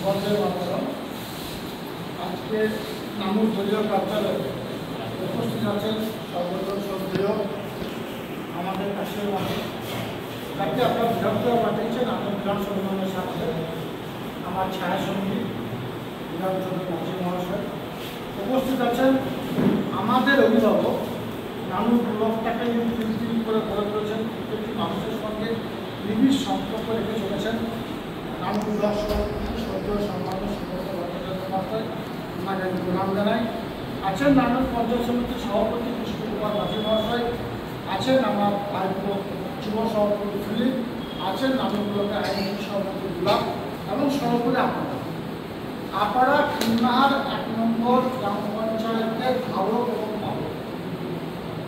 বন্ধের মাধ্যম আজকে নামুর দলীয় কার্যালয়ে উপস্থিত আছেন সর্বজন শ্রদ্ধেয় আমাদের কাছে তাকে আপনার বিধানসভা পাঠিয়েছেন। আমার বিধান সম্মানের সাথে আমার ছায়া সঙ্গী বিধানসভা মাঝি মহাশয় উপস্থিত আছেন। আমাদের অভিভাবক নানু ব্লকটাকে তিন করে গড়ে তুলেছেন, প্রত্যেকটি মানুষের সঙ্গে নিবিড় সম্পর্ক রেখে চলেছেন। নানু ব্লক শ্রদ্ধেয় সম্মানের সুব্রত ওনাকে আমি প্রণাম জানাই। আছেন নানু পঞ্চায়েত সমিতির সভাপতি কৃষ্ণ কুমার মাঝি মহাশয়, আছেন আমার ভাইপো যুব সভাপতি ফিলিপ, আছেন নানু ব্লকের আইনজীবী সভাপতি গুলাব এবং সর্বোপরি আপনারা খুলনার 1 নম্বর গ্রাম পঞ্চায়েতের ধারক এবং পালক।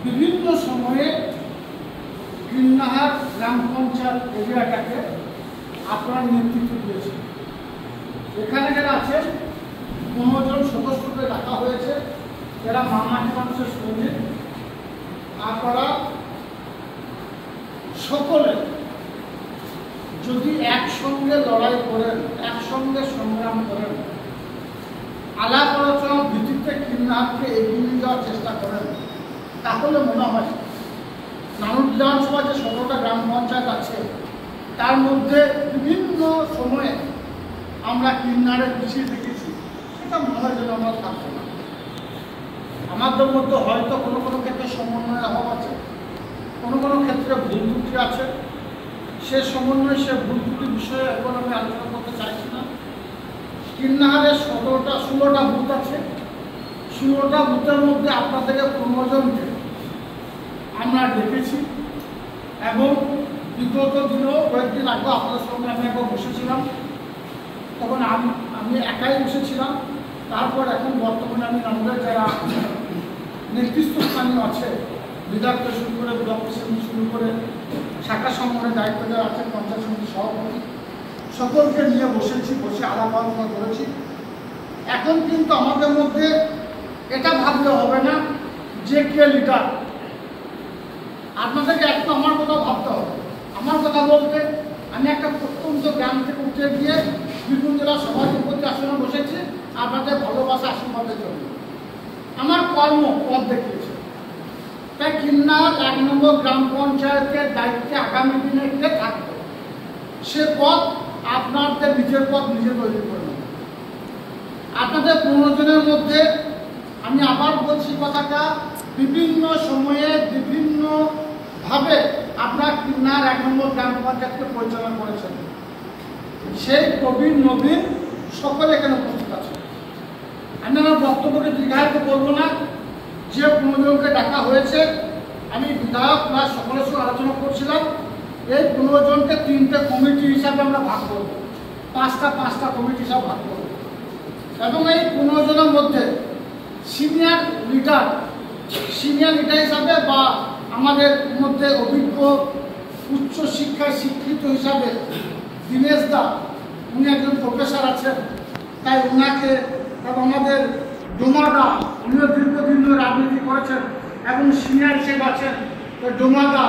বিভিন্ন সময়ে খুলনার গ্রাম পঞ্চায়েত এরিয়াটাকে আপনারা নেতৃত্ব দিয়েছেন। এখানে যারা আছেন 15 জন সদস্যকে রাখা হয়েছে, যারা মামাটি মানুষের সঙ্গে আপনারা সকলে যদি একসঙ্গে লড়াই করেন, একসঙ্গে সংগ্রাম করেন, আলাপ আলোচনার ভিত্তিতে কিন্নারকে এগিয়ে নিয়ে যাওয়ার চেষ্টা করেন, তাহলে মনে হয় নানুর বিধানসভা যে 17টা গ্রাম পঞ্চায়েত আছে তার মধ্যে বিভিন্ন সময়ে আমরা কিন্নারে পিছিয়ে দেখেছি, সেটা মনে হয় যেন আমরা থাকবো না। আমাদের মধ্যে হয়তো কোনো কোনো ক্ষেত্রে সমন্বয়ের অভাব আছে, কোনো কোনো ক্ষেত্রে ভুল ত্রুটি আছে। সে সমন্বয়, সে ভুল ত্রুটির বিষয়ে এখন আমি আলোচনা করতে চাইছি না। কিন্নাহারে 16টা বুথ আছে। 16টা বুথের মধ্যে আপনাদেরকে 15 জনকে আমরা ডেকেছি এবং বিগত দিনেও কয়েকদিন আগে আপনাদের সঙ্গে আমি একবার বসেছিলাম, তখন আমি একাই বসেছিলাম। তারপর এখন বর্তমানে আমি আমাদের যারা নেতৃত্বস্থানীয় আছে, বিধায়ক থেকে শুরু করে ব্লক প্রেসিডেন্ট শুরু করে শাখা সংগঠনের দায়িত্ব যারা আছে, পঞ্চায়েত সমিতির সভাপতি, সকলকে নিয়ে বসে আলাপ আলোচনা করেছি। এখন কিন্তু আমাদের মধ্যে এটা ভাবতে হবে না যে কে লিডার। আপনাদেরকে একটু আমার কথা ভাবতে হবে। আমার কথা বলতে আমি একটা প্রত্যন্ত গ্রাম থেকে উঠে গিয়ে বীরভূম জেলার সভাধিপতি আসনে বসেছি আপনাদের ভালোবাসা আশীর্বাদের জন্য। আমার কর্ম পথ দেখিয়েছে। তাই কিন্নার 1 নম্বর গ্রাম পঞ্চায়েতের দায়িত্বে আগামী দিনে কে থাকবে, সে পথ আপনাদের নিজের পথ নিজে তৈরি করে নেবেন। আপনাদের 15 জনের মধ্যে আমি আবার বলছি কথাটা, বিভিন্ন সময়ে বিভিন্নভাবে আপনার কিন্নার 1 নম্বর গ্রাম পঞ্চায়েতকে পরিচালনা করেছেন। সেই প্রবীণ নবীন সকলে এখানে উপস্থিত আছে। আমি আমার বক্তব্যকে দীর্ঘায়িত করব না। যে 15 জনকে ডাকা হয়েছে, আমি বিধায়ক প্লাস সকলের সঙ্গে আলোচনা করছিলাম, এই 15 জনকে 3টে কমিটি হিসাবে আমরা ভাগ করব, 5টা কমিটি হিসাবে ভাগ করব এবং এই 15 জনের মধ্যে সিনিয়র লিডার হিসাবে বা আমাদের মধ্যে অভিজ্ঞ উচ্চ শিক্ষায় শিক্ষিত হিসাবে দীনেশ দা, উনি একজন প্রফেসর আছেন, তাই ওনাকে, এবং আমাদের ডোমাদা, উনিও দীর্ঘদিন ধরে রাজনীতি করেছেন এবং সিনিয়র হিসেবে আছেন, ডোমাদা,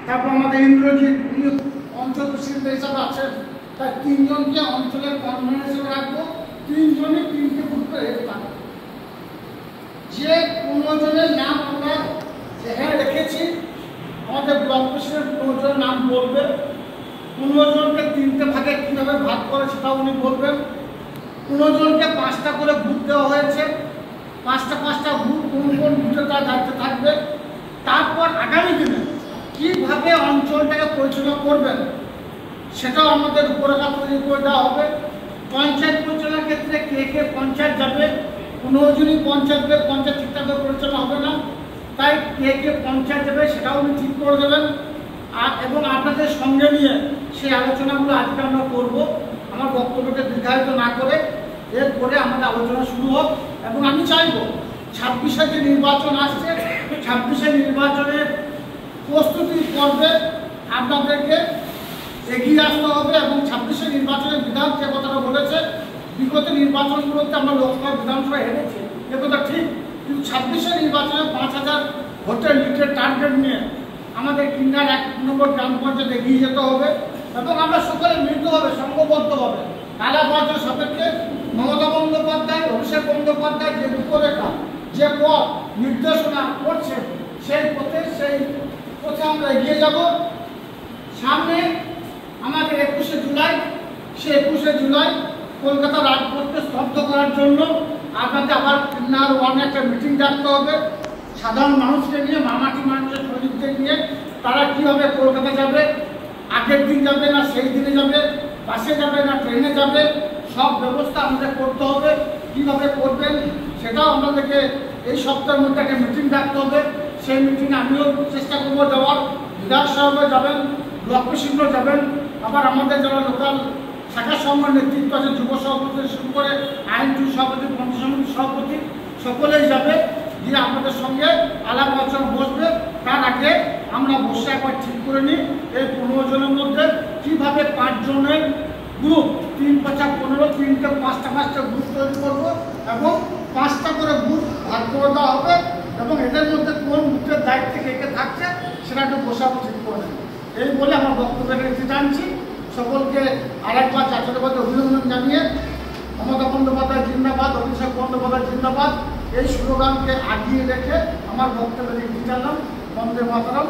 তারপর আমাদের ইন্দ্রজিৎ, উনি অঞ্চল প্রেসিডেন্ট হিসাবে আছেন। তাই 3 জনকে অঞ্চলের কনভেনর হিসেবে রাখবো, 3 জনই 3টে গ্রুপে থাকবে। যে 15 জনের নাম আমরা যেখানে রেখেছি, আমাদের ব্লক প্রেসিডেন্ট 15 জনের নাম বলবে। 15 জনকে 3টে ভাগে কীভাবে ভাগ করে সেটাও উনি বলবেন। 15 জনকে 5টা করে বুথ দেওয়া হয়েছে। 5টা বুথ কোন বুথে তার দায়িত্বে থাকবে। তারপর আগামী দিনে কীভাবে অঞ্চলটাকে পরিচালনা করবেন সেটাও আমাদের উপরেখা তৈরি করে দেওয়া হবে। পঞ্চায়েত পরিচালনার ক্ষেত্রে কে পঞ্চায়েত যাবে, 15 জনই পঞ্চায়েত যাবে, পঞ্চায়েত ঠিকঠাকভাবে পরিচালনা হবে না, তাই কে পঞ্চায়েত যাবে সেটাও উনি ঠিক করে দেবেন। এবং আপনাদের সঙ্গে নিয়ে সেই আলোচনাগুলো আজকে আমরা করব। আমার বক্তব্যকে দীর্ঘায়িত না করে এরপরে আমাদের আলোচনা শুরু হোক। এবং আমি চাইব 26-এ যে নির্বাচন আসছে, 26-এ নির্বাচনের প্রস্তুতি পর্বে আপনাদেরকে এগিয়ে আসতে হবে এবং 26-এ নির্বাচনের বিধান যে কথাটা বলেছে, বিগত নির্বাচনগুলোতে আমরা লোকসভা বিধানসভা হেরেছি, এ কথা ঠিক, কিন্তু 26-এ নির্বাচনে 5000 ভোটের লিডের টার্গেট নিয়ে আমাদের কিন্নার 1 নম্বর গ্রাম পঞ্চায়েত এগিয়ে যেতে হবে এবং আমরা সকলে মিলিতভাবে সংঘবদ্ধভাবে আলাপ আলোচনার সাপেক্ষে বন্দ্যোপাধ্যায়, অভিষেক বন্দ্যোপাধ্যায় যে রূপরেখা, যে পথ নির্দেশনা করছে, সেই পথে আমরা এগিয়ে যাব। সামনে আমাদের 21শে জুলাই, সেই 21শে জুলাই কলকাতা রাজপথকে স্তব্ধ করার জন্য আপনাদের আবার কিন্নার ওয়ানে একটা মিটিং ডাকতে হবে। সাধারণ মানুষকে নিয়ে, মামাটি মানুষের শহীদদের নিয়ে, তারা কীভাবে কলকাতা যাবে, আগের দিন যাবে না সেই দিনে যাবে, বাসে যাবে না ট্রেনে যাবে, সব ব্যবস্থা আমাদের করতে হবে। কীভাবে করবেন সেটাও আমাদেরকে এই সপ্তাহের মধ্যে একটা মিটিং ডাকতে হবে। সেই মিটিংয়ে আমিও চেষ্টা করবো যাওয়ার। বিধায়ক সাহেবও যাবেন, ব্লক প্রেসিডেন্টও যাবেন, আবার আমাদের যারা লোকাল শাখা সংঘের নেতৃত্ব আছে, যুব সভাপতি শুরু করে আইনজীবী সভাপতি, পঞ্চায়েত সমিতির সভাপতি, সকলেই যাবে, গিয়ে আমাদের সঙ্গে আলাপ আলোচনা বসবে। তার আগে আমরা বসে একবার ঠিক করে নিই এই 15 জনের মধ্যে কীভাবে 5 জনের গ্রুপ, 3 × 5 = 15, 3টে 5টা গ্রুপ তৈরি করবো এবং 5টা করে গ্রুপ ভাগ করে দেওয়া হবে এবং এদের মধ্যে কোন গ্রুপের দায়িত্বে কে থাকছে সেটা একটু বসে ঠিক করে নেব। এই বলে আমার বক্তব্যের এটি টানছি। সকলকে আরেকবার জাতীয়তাবাদী অভিনন্দন জানিয়ে মমতা বন্দ্যোপাধ্যায় জিন্দাবাদ, অভিষেক বন্দ্যোপাধ্যায় জিন্দাবাদ, এই স্লোগানকে আগিয়ে রেখে আমার বক্তব্যের এটি টানলাম। বন্দে মাতরম।